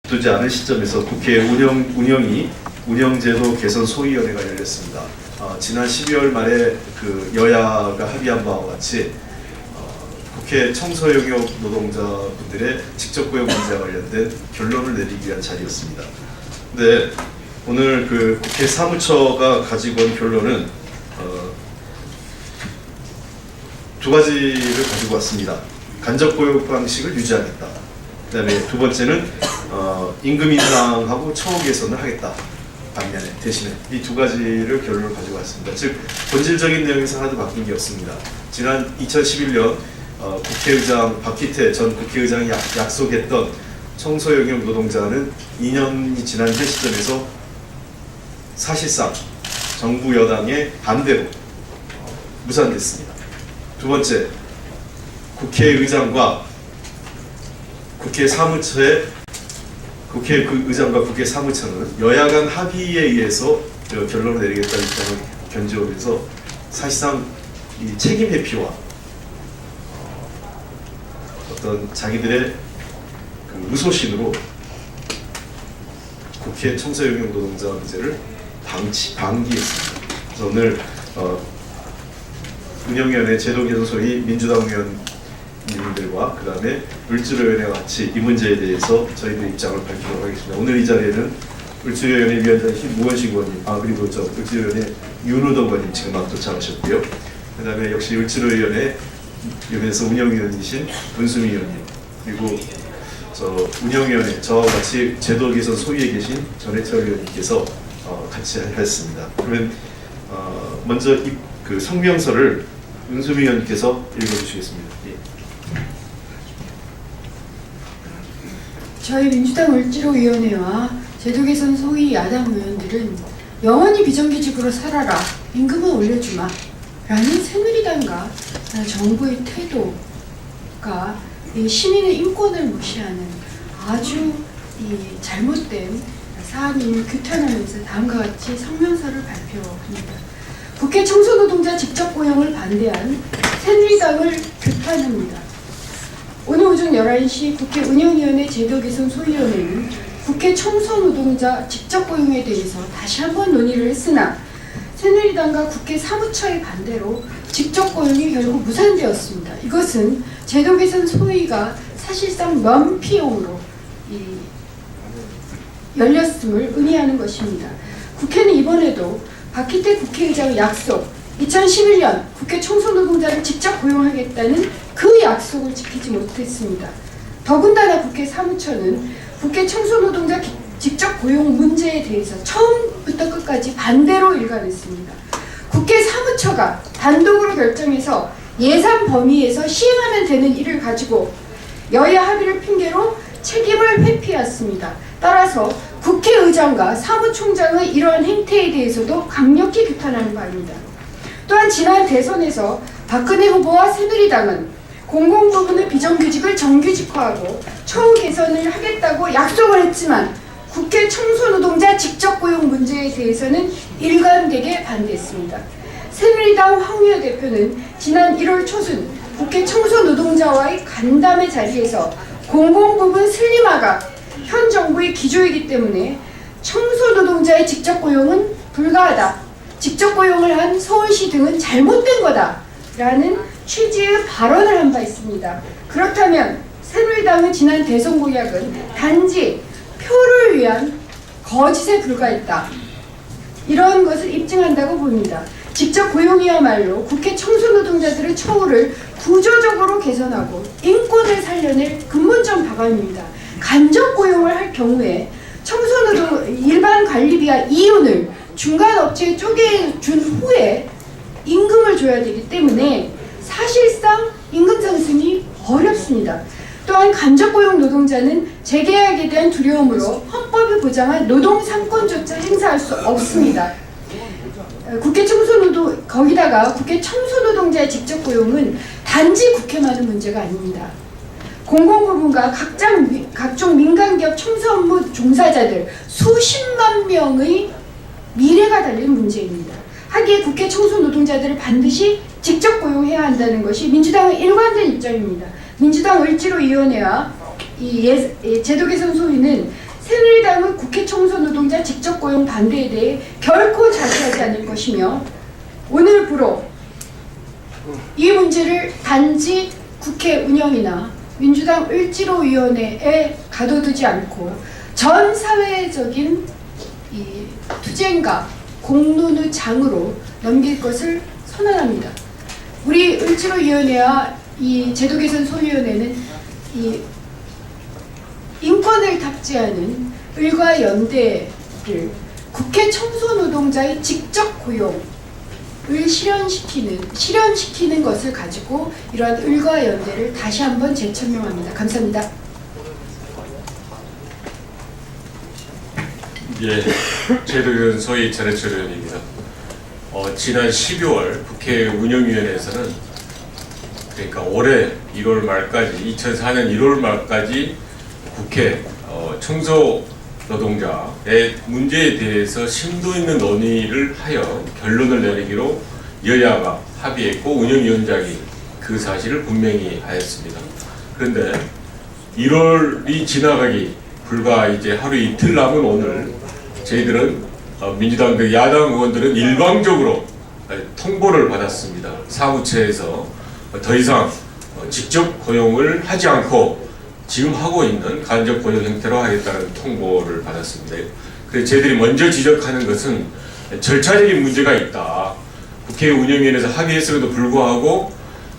두지 않은 시점에서 국회 운영제도 개선 소위원회가 열렸습니다. 지난 12월 말에 그 여야가 합의한 바와 같이 국회 청소 영역 노동자분들의 직접 고용 문제와 관련된 결론을 내리기 위한 자리였습니다. 근데 오늘 그 국회 사무처가 가지고 온 결론은 두 가지를 가지고 왔습니다. 간접 고용 방식을 유지하겠다. 그다음에 두 번째는 임금 인상하고 처우 개선을 하겠다. 반면에 대신에 이 두 가지를 결론을 가지고 왔습니다. 즉 본질적인 내용에서 하나도 바뀐 게 없습니다. 지난 2011년 국회의장 박희태 전 국회의장이 약속했던 청소 영역 노동자는 2년이 지난 현 시점에서 사실상 정부 여당의 반대로 무산됐습니다. 두 번째, 국회의장과 국회 의장과 국회 사무처는 여야 간 합의에 의해서 결론을 내리겠다는 입장을 견지하면서 사실상 이 책임 회피와 어떤 자기들의 그 의소신으로 국회 청소 영역 노동자 문제를 방기했습니다. 그래서 오늘 운영위원회 제도개선 소위 민주당 의원님들과 그 다음에 을지로위원회와 같이 이 문제에 대해서 저희들의 입장을 밝히도록 하겠습니다. 오늘 이 자리에는 을지로위원회 위원장이신 무원식 의원님, 그리고 을지로위원회 윤우덕 의원님 지금 막 도착하셨고요. 그 다음에 역시 을지로위원회에서 운영위원이신 문수미 의원님, 그리고 운영위원회 저와 같이 제도개선 소위에 계신 전해철 의원님께서 같이 하였습니다. 그러면 먼저 그 성명서를 문수미 의원님께서 읽어주시겠습니다. 예. 저희 민주당 을지로위원회와 제도개선 소위 야당 의원들은 영원히 비정규직으로 살아라, 임금은 올려주마 라는 새누리당과 정부의 태도가 시민의 인권을 무시하는 아주 잘못된 사안임을 규탄하면서 다음과 같이 성명서를 발표합니다. 국회 청소노동자 직접 고용을 반대한 새누리당을 규탄합니다. 오늘 오전 11시 국회 운영위원회 제도개선 소위원회는 국회 청소노동자 직접 고용에 대해서 다시 한번 논의를 했으나 새누리당과 국회 사무처의 반대로 직접 고용이 결국 무산되었습니다. 이것은 제도개선 소위가 사실상 면피용으로 열렸음을 의미하는 것입니다. 국회는 이번에도 박희태 국회의장의 약속, 2011년 국회 청소노동자를 직접 고용하겠다는 그 약속을 지키지 못했습니다. 더군다나 국회 사무처는 국회 청소노동자 직접 고용 문제에 대해서 처음부터 끝까지 반대로 일관했습니다. 국회 사무처가 단독으로 결정해서 예산 범위에서 시행하면 되는 일을 가지고 여야 합의를 핑계로 책임을 회피했습니다. 따라서 국회의장과 사무총장의 이러한 행태에 대해서도 강력히 규탄하는 바입니다. 또한 지난 대선에서 박근혜 후보와 새누리당은 공공부문의 비정규직을 정규직화하고 처우 개선을 하겠다고 약속을 했지만 국회 청소노동자 직접 고용 문제에 대해서는 일관되게 반대했습니다. 새누리당 황우여 대표는 지난 1월 초순 국회 청소노동자와의 간담회 자리에서 공공부문 슬림화가 현 정부의 기조이기 때문에 청소노동자의 직접 고용은 불가하다, 직접 고용을 한 서울시 등은 잘못된 거다 라는 취지의 발언을 한 바 있습니다. 그렇다면 새누리당의 지난 대선 공약은 단지 표를 위한 거짓에 불과했다, 이런 것을 입증한다고 봅니다. 직접 고용이야말로 국회 청소노동자들의 처우를 구조적으로 개선하고 인권을 살려낼 근본적 방안입니다. 간접 고용을 할 경우에 청소노동 일반 관리비와 이윤을 중간 업체에 쪼개준 후에 임금을 줘야 되기 때문에 사실상 임금 상승이 어렵습니다. 또한 간접 고용 노동자는 재계약에 대한 두려움으로 헌법이 보장한 노동 3권조차 행사할 수 없습니다. 거기다가 국회 청소노동자의 직접 고용은 단지 국회만의 문제가 아닙니다. 공공부문과 각종 민간기업 청소 업무 종사자들 수십만 명의 미래가 달린 문제입니다. 하기에 국회 청소노동자들을 반드시 직접 고용해야 한다는 것이 민주당의 일관된 입장입니다. 민주당 을지로위원회와 이 제도개선 소위는 청소 노동자 직접 고용 반대에 대해 결코 자제하지 않을 것이며 오늘부로 이 문제를 단지 국회 운영이나 민주당 을지로위원회에 가둬두지 않고 전 사회적인 이 투쟁과 공론의 장으로 넘길 것을 선언합니다. 우리 을지로위원회와 이 제도개선 소위원회는 이 인권을 탑재하는 을과연대를 국회 청소노동자의 직접 고용을 실현시키는 것을 가지고 이러한 을과연대를 다시 한번 재천명합니다. 감사합니다. 예, 제도개선 소위 전해철 의원입니다. 지난 12월 국회 운영위원회에서는 그러니까 올해 1월 말까지 2004년 1월 말까지 국회 청소 노동자의 문제에 대해서 심도 있는 논의를 하여 결론을 내리기로 여야가 합의했고 운영위원장이 그 사실을 분명히 하였습니다. 그런데 1월이 지나가기 불과 이제 하루 이틀 남은 오늘 저희들은 민주당 등 야당 의원들은 일방적으로 통보를 받았습니다. 사무처에서 더 이상 직접 고용을 하지 않고 지금 하고 있는 간접 고용 형태로 하겠다는 통보를 받았습니다. 그래서 저희들이 먼저 지적하는 것은 절차적인 문제가 있다. 국회 운영위원회에서 합의했음에도 불구하고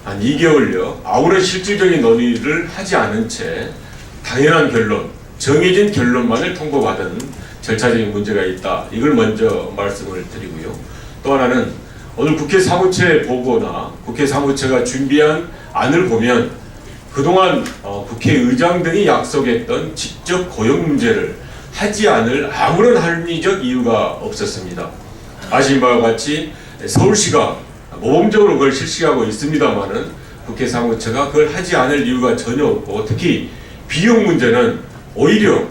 한 2개월여 아무런 실질적인 논의를 하지 않은 채 당연한 결론, 정해진 결론만을 통보받은 절차적인 문제가 있다. 이걸 먼저 말씀을 드리고요. 또 하나는 오늘 국회 사무처의 보고나 국회 사무처가 준비한 안을 보면 그동안 국회의장 등이 약속했던 직접 고용 문제를 하지 않을 아무런 합리적 이유가 없었습니다. 아시는 바와 같이 서울시가 모범적으로 그걸 실시하고 있습니다만은 국회 사무처가 그걸 하지 않을 이유가 전혀 없고 특히 비용 문제는 오히려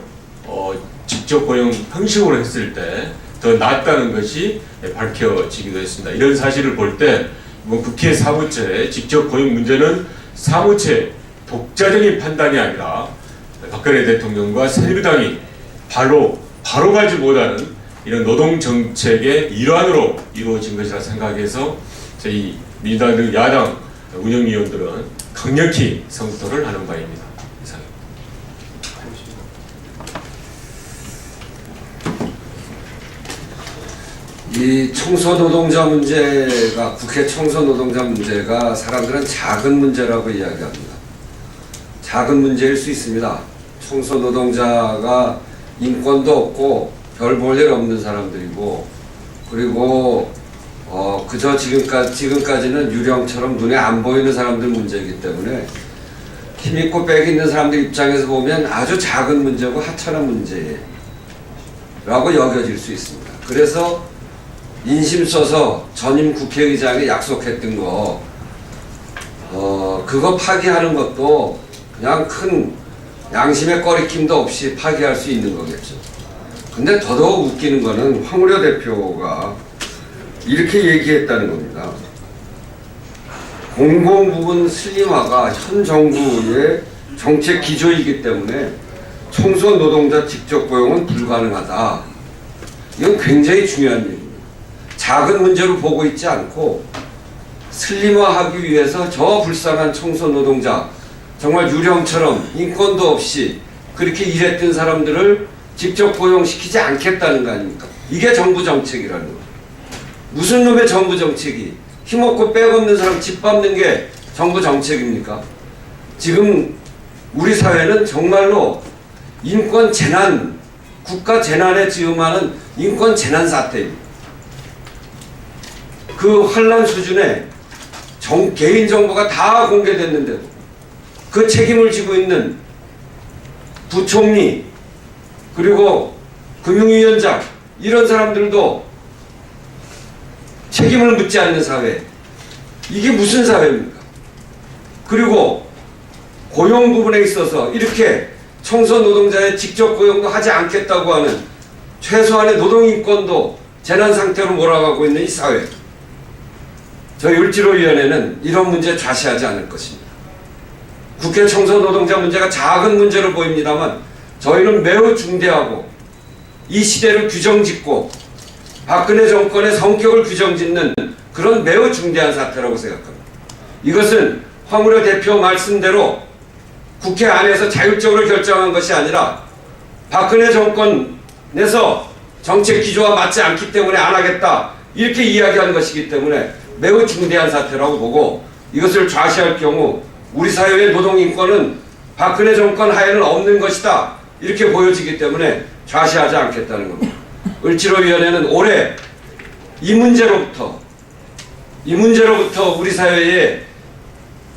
직접 고용 형식으로 했을 때 더 낫다는 것이 밝혀지기도 했습니다. 이런 사실을 볼 때 국회 사무처의 직접 고용 문제는 사무처의 독자적인 판단이 아니라 박근혜 대통령과 새누리당이 바로 가지 못하는 이런 노동 정책의 일환으로 이루어진 것이라 생각해서 저희 민주당 등 야당 운영위원들은 강력히 성토를 하는 바입니다. 이상입니다. 이 청소노동자 문제가 국회 청소노동자 문제가 사람들은 작은 문제라고 이야기합니다. 작은 문제일 수 있습니다. 청소노동자가 인권도 없고 별 볼 일 없는 사람들이고 그리고 그저 지금까지는 유령처럼 눈에 안 보이는 사람들 문제이기 때문에 힘있고 빽 있는 사람들 입장에서 보면 아주 작은 문제고 하찮은 문제라고 여겨질 수 있습니다. 그래서 인심 써서 전임 국회의장이 약속했던 거 그거 파기하는 것도 그냥 큰 양심의 꺼리낌도 없이 파기할 수 있는 거겠죠. 근데 더더욱 웃기는 거는 황우려 대표가 이렇게 얘기했다는 겁니다. 공공부문 슬림화가 현 정부의 정책 기조이기 때문에 청소 노동자 직접 고용은 불가능하다. 이건 굉장히 중요한 얘기입니다. 작은 문제로 보고 있지 않고 슬림화하기 위해서 저 불쌍한 청소 노동자 정말 유령처럼 인권도 없이 그렇게 일했던 사람들을 직접 고용시키지 않겠다는 거 아닙니까? 이게 정부 정책이라는 거예요. 무슨 놈의 정부 정책이 힘없고 빽없는 사람 집 밟는 게 정부 정책입니까? 지금 우리 사회는 정말로 인권 재난, 국가 재난에 즈음하는 인권 재난 사태입니다. 그 환란 수준에 개인 정보가 다 공개됐는데도 그 책임을 지고 있는 부총리 그리고 금융위원장 이런 사람들도 책임을 묻지 않는 사회. 이게 무슨 사회입니까? 그리고 고용 부분에 있어서 이렇게 청소 노동자의 직접 고용도 하지 않겠다고 하는 최소한의 노동인권도 재난 상태로 몰아가고 있는 이 사회. 저희 을지로위원회는 이런 문제에 좌시하지 않을 것입니다. 국회 청소 노동자 문제가 작은 문제로 보입니다만 저희는 매우 중대하고 이 시대를 규정짓고 박근혜 정권의 성격을 규정짓는 그런 매우 중대한 사태라고 생각합니다. 이것은 황우려 대표 말씀대로 국회 안에서 자율적으로 결정한 것이 아니라 박근혜 정권에서 정책 기조와 맞지 않기 때문에 안 하겠다 이렇게 이야기한 것이기 때문에 매우 중대한 사태라고 보고, 이것을 좌시할 경우 우리 사회의 노동인권은 박근혜 정권 하에는 없는 것이다 이렇게 보여지기 때문에 좌시하지 않겠다는 겁니다. 을지로위원회는 올해 이 문제로부터 우리 사회의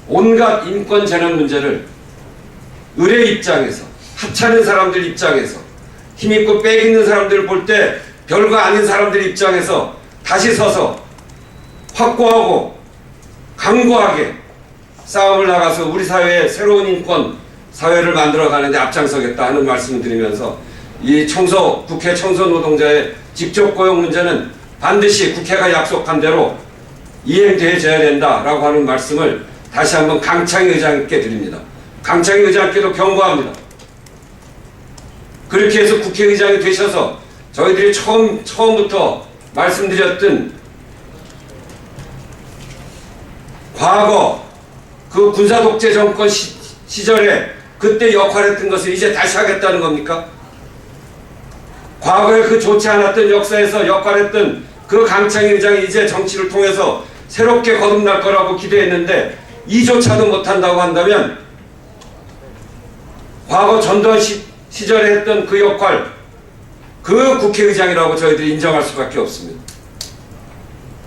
온갖 인권 재난 문제를 을의 입장에서, 하찮은 사람들 입장에서, 힘있고 빽 있는 사람들을 볼 때 별거 아닌 사람들 입장에서 다시 서서 확고하고 강고하게 싸움을 나가서 우리 사회의 새로운 인권 사회를 만들어가는 데 앞장서겠다 하는 말씀을 드리면서, 이 국회 청소 노동자의 직접 고용 문제는 반드시 국회가 약속한 대로 이행되어야 된다라고 하는 말씀을 다시 한번 강창희 의장님께 드립니다. 강창희 의장님께도 경고합니다. 그렇게 해서 국회의장이 되셔서 저희들이 처음부터 말씀드렸던 과거 그 군사독재 정권 시절에 그때 역할했던 것을 이제 다시 하겠다는 겁니까? 과거에 그 좋지 않았던 역사에서 역할했던 그 강창희 의장이 이제 정치를 통해서 새롭게 거듭날 거라고 기대했는데 이조차도 못한다고 한다면 과거 전두환 시절에 했던 그 역할, 그 국회의장이라고 저희들이 인정할 수밖에 없습니다.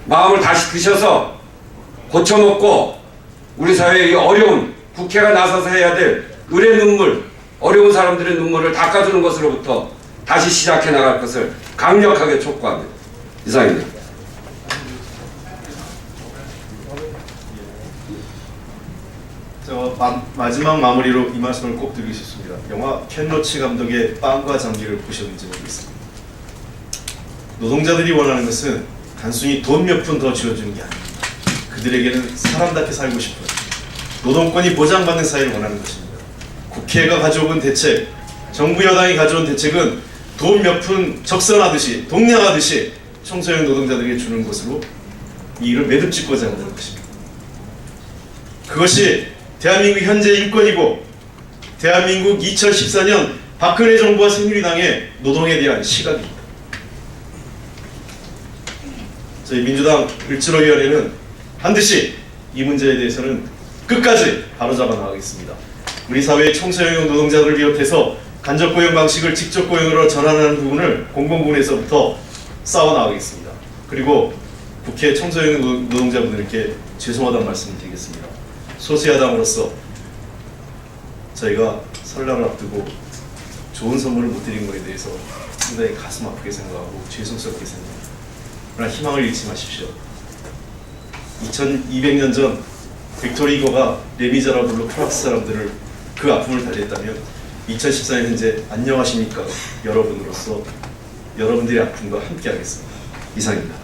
마음을 다시 드셔서 고쳐먹고 우리 사회의 이 어려운, 국회가 나서서 해야 될 을의 눈물, 어려운 사람들의 눈물을 닦아주는 것으로부터 다시 시작해 나갈 것을 강력하게 촉구합니다. 이상입니다. 마지막 마무리로 이 말씀을 꼭 드리고 싶습니다. 영화 켄 로치 감독의 빵과 장기를 보셨는지 모르겠습니다. 노동자들이 원하는 것은 단순히 돈 몇 푼 더 쥐어주는 게 아닙니다. 그들에게는 사람답게 살고 싶은 노동권이 보장받는 사회를 원하는 것입니다. 국회가 가져온 대책, 정부 여당이 가져온 대책은 돈 몇 푼 적선하듯이, 동냥하듯이 청소년 노동자들에게 주는 것으로 이 일을 매듭짓고자 하는 것입니다. 그것이 대한민국 현재 인권이고 대한민국 2014년 박근혜 정부와 새누리당의 노동에 대한 시각입니다. 저희 민주당 을지로위원회는 반드시 이 문제에 대해서는 끝까지 바로잡아 나가겠습니다. 우리 사회의 청소년 노동자들을 비롯해서 간접 고용 방식을 직접 고용으로 전환하는 부분을 공공부문에서부터 싸워 나가겠습니다. 그리고 국회 청소년 노동자분들께 죄송하다는 말씀을 드리겠습니다. 소수야당으로서 저희가 설날을 앞두고 좋은 선물을 못 드린 것에 대해서 상당히 가슴 아프게 생각하고 죄송스럽게 생각합니다. 그러나 희망을 잃지 마십시오. 2200년 전 빅토르 이거가 레미제라블로 프랑스 사람들을 그 아픔을 달랬다면 2014년 현재 안녕하십니까 여러분으로서 여러분들의 아픔과 함께 하겠습니다. 이상입니다.